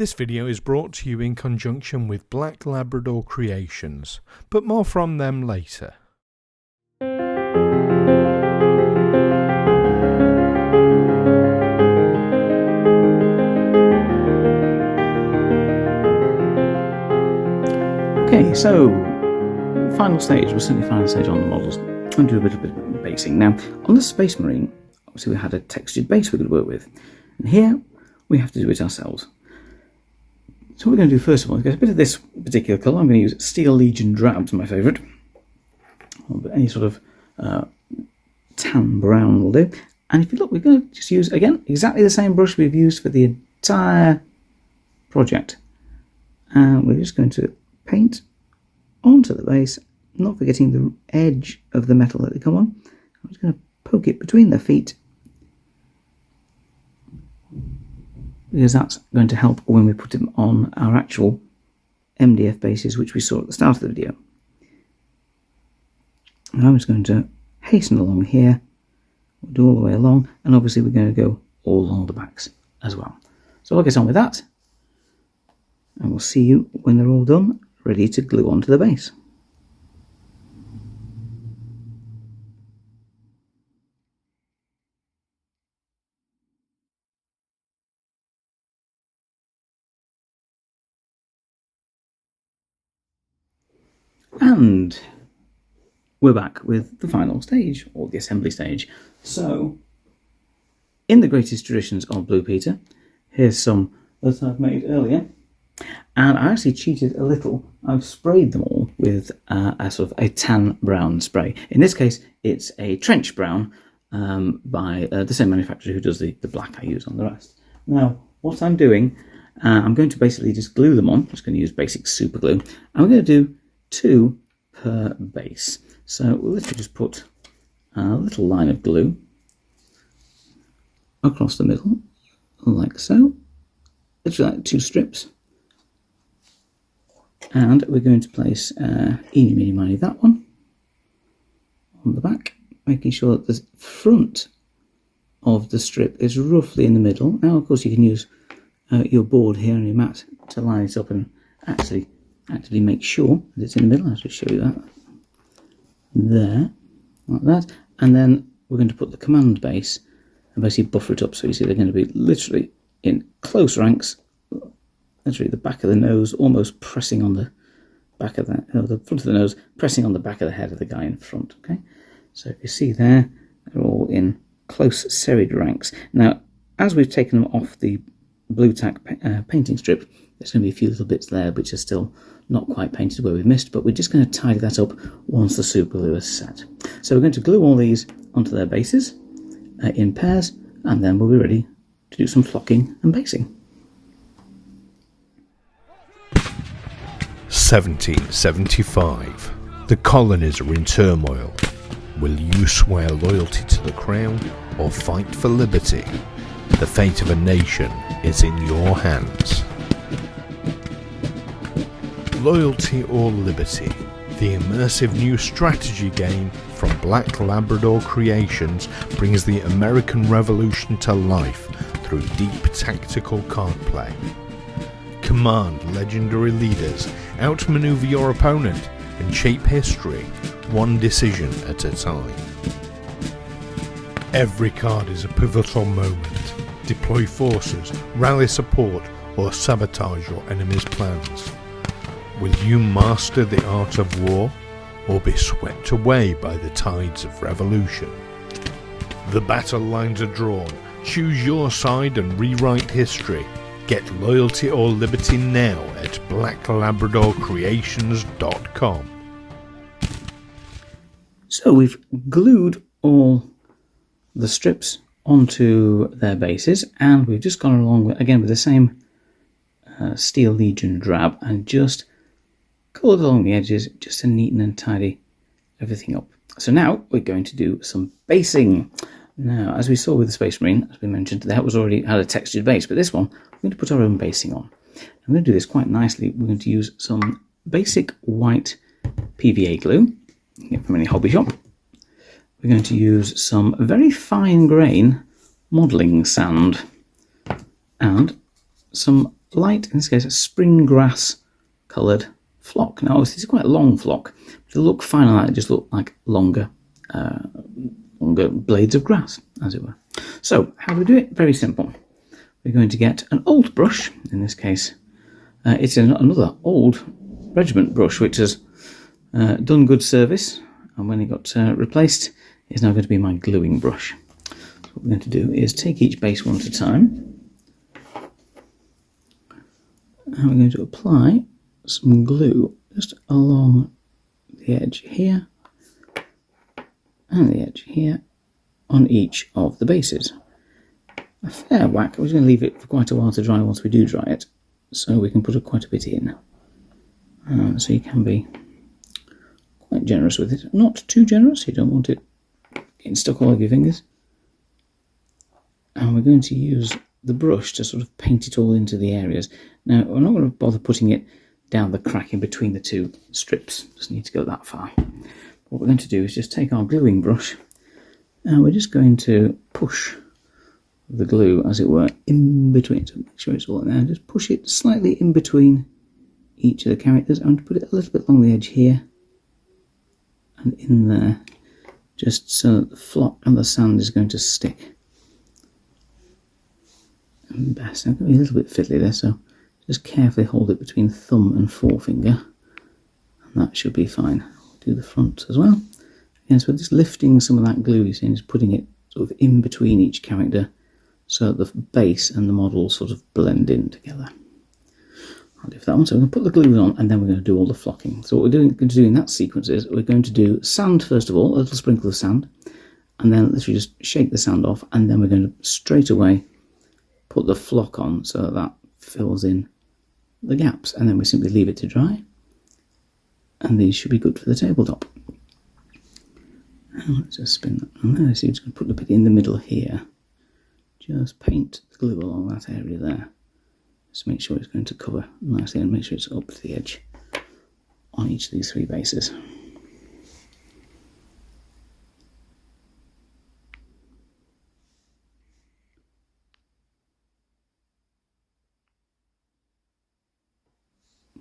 This video is brought to you in conjunction with Black Labrador Creations, but more from them later. Okay, so final stage, we're certainly final stage on the models. I'm doing a bit of basing. Now, on the Space Marine, obviously we had a textured base we could work with. And here, we have to do it ourselves. So what we're going to do first of all is get a bit of this particular colour. I'm going to use Steel Legion Drab, it's my favourite. Any sort of tan brown will do. And if you look, we're going to just use, again, exactly the same brush we've used for the entire project. And we're just going to paint onto the base, not forgetting the edge of the metal that they come on. I'm just going to poke it between their feet, because that's going to help when we put them on our actual MDF bases, which we saw at the start of the video. And I'm just going to hasten along here, we'll do all the way along, and obviously we're going to go all along the backs as well. So I'll get on with that, and we'll see you when they're all done, ready to glue onto the base. And we're back with the final stage, or the assembly stage. So, in the greatest traditions of Blue Peter, here's some that I've made earlier. And I actually cheated a little. I've sprayed them all with a sort of a tan brown spray. In this case, it's a trench brown by the same manufacturer who does the black I use on the rest. Now, what I'm doing, I'm going to basically just glue them on. I'm just going to use basic super glue. I'm going to do 2 per base. So we'll literally just put a little line of glue across the middle, like so. Literally like 2 strips. And we're going to place eeny, meeny, miny, that one on the back, making sure that the front of the strip is roughly in the middle. Now, of course, you can use your board here and your mat to line it up and actually make sure that it's in the middle. I'll just show you that. There, like that. And then we're going to put the command base and basically buffer it up. So you see they're going to be literally in close ranks, literally the back of the nose almost pressing on the back of the front of the nose, pressing on the back of the head of the guy in front. Okay, so if you see there, they're all in close serried ranks. Now, as we've taken them off the blue tack painting strip, there's going to be a few little bits there which are still not quite painted where we've missed, but we're just going to tidy that up once the super glue is set. So we're going to glue all these onto their bases in pairs, and then we'll be ready to do some flocking and basing. 1775. The colonies are in turmoil. Will you swear loyalty to the crown or fight for liberty? The fate of a nation is in your hands. Loyalty or Liberty, the immersive new strategy game from Black Labrador Creations, brings the American Revolution to life through deep tactical card play. Command legendary leaders, outmaneuver your opponent, and shape history, one decision at a time. Every card is a pivotal moment. Deploy forces, rally support, or sabotage your enemy's plans. Will you master the art of war, or be swept away by the tides of revolution? The battle lines are drawn. Choose your side and rewrite history. Get Loyalty or Liberty now at blacklabradorcreations.com. So we've glued all the strips onto their bases, and we've just gone along again with the same Steel Legion Drab and just coloured along the edges just to neaten and tidy everything up. So now we're going to do some basing. Now, as we saw with the Space Marine, as we mentioned, that was already had a textured base, but this one we're going to put our own basing on. I'm going to do this quite nicely. We're going to use some basic white PVA glue you can get from any hobby shop. We're going to use some very fine grain modelling sand and some light, in this case, a spring grass coloured flock. Now, obviously, it's quite a long flock. It'll look fine on that. It just look like longer blades of grass, as it were. So, how do we do it? Very simple. We're going to get an old brush. In this case, it's another old regiment brush, which has done good service. And when it got replaced, it's now going to be my gluing brush. So what we're going to do is take each base one at a time. And we're going to apply some glue just along the edge here and the edge here on each of the bases. A fair whack. We're going to leave it for quite a while to dry once we do dry it, so we can put quite a bit in. So you can be quite generous with it. Not too generous, you don't want it getting stuck all over your fingers. And we're going to use the brush to sort of paint it all into the areas. Now, we're not going to bother putting it down the crack in between the two strips. Doesn't need to go that far. What we're going to do is just take our gluing brush and we're just going to push the glue, as it were, in between. So make sure it's all in there. Just push it slightly in between each of the characters. I'm going to put it a little bit along the edge here and in there, just so that the flock and the sand is going to stick. And best. I'm going to be a little bit fiddly there, so just carefully hold it between thumb and forefinger, and that should be fine. I'll do the front as well. Again, so we're just lifting some of that glue, you see, and just putting it sort of in between each character so that the base and the model sort of blend in together. I'll do for that one. So we're going to put the glue on and then we're going to do all the flocking. So what we're going to do in that sequence is we're going to do sand first of all, a little sprinkle of sand, and then literally just shake the sand off, and then we're going to straight away put the flock on so that that fills in the gaps, and then we simply leave it to dry, and these should be good for the tabletop. And let's just spin that on there. So you're just going to put the bit in the middle here. Just paint the glue along that area there. Just make sure it's going to cover nicely and make sure it's up to the edge on each of these three bases.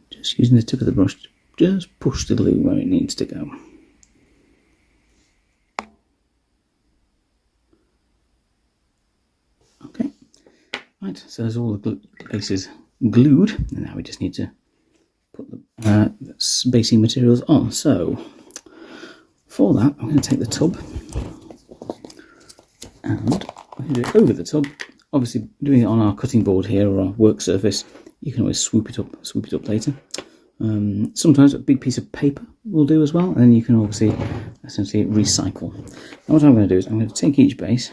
Just using the tip of the brush to just push the glue where it needs to go. Okay, right, so there's all the bases glued, and now we just need to put the basing materials on. So for that, I'm going to take the tub and I'm going to do it over the tub. Obviously, doing it on our cutting board here or our work surface, you can always swoop it up later. Sometimes a big piece of paper will do as well, and then you can obviously essentially recycle. Now what I'm going to do is I'm going to take each base,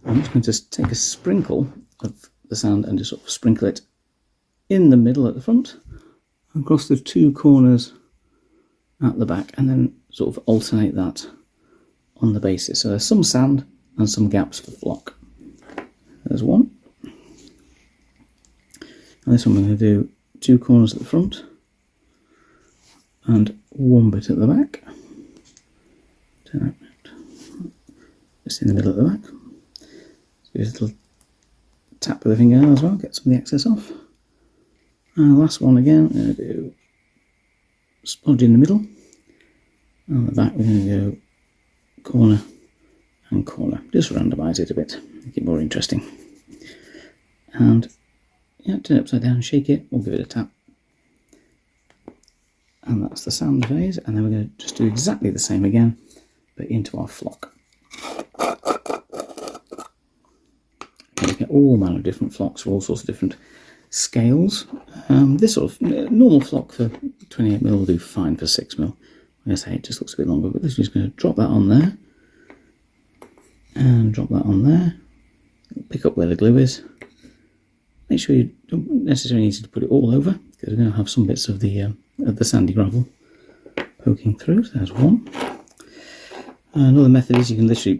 I'm just going to take a sprinkle of the sand and just sort of sprinkle it in the middle at the front, across the two corners at the back, and then sort of alternate that on the bases. So there's some sand and some gaps for flock. There's one. And this one we're going to do two corners at the front and one bit at the back. Turn that round. Just in the middle at the back. So just a little tap with the fingernail as well, get some of the excess off. And the last one again, we're going to do smudge in the middle. And on the back we're going to go corner and corner. Just randomise it a bit, make it more interesting. And yeah, turn it upside down, shake it, or give it a tap. And that's the sand phase, and then we're going to just do exactly the same again, but into our flock. And we get all manner of different flocks for all sorts of different scales. This sort of normal flock for 28mm will do fine for 6mm. Like I say, it just looks a bit longer, but this is just going to drop that on there, and drop that on there. Pick up where the glue is. Make sure you don't necessarily need to put it all over, because we're going to have some bits of the sandy gravel poking through. So there's one. Another method is you can literally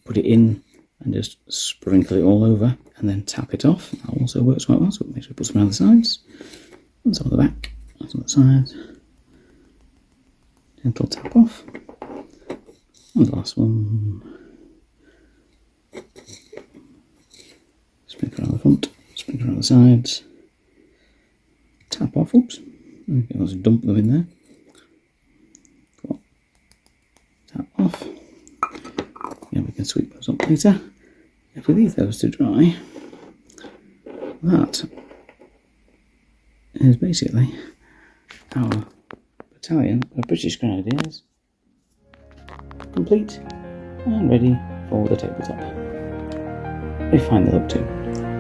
put it in and just sprinkle it all over and then tap it off. That also works quite well, so make sure you put some around the sides, and some on the back, and some on the sides. Gentle tap off. And the last one. Sprinkle around the front, sprinkle around the sides, off. Oops. Okay, let's dump them in there. Tap off. Yeah, we can sweep those up later. If we leave those to dry, that is basically our battalion of British Grenadiers complete and ready for the tabletop. Very fine they look too.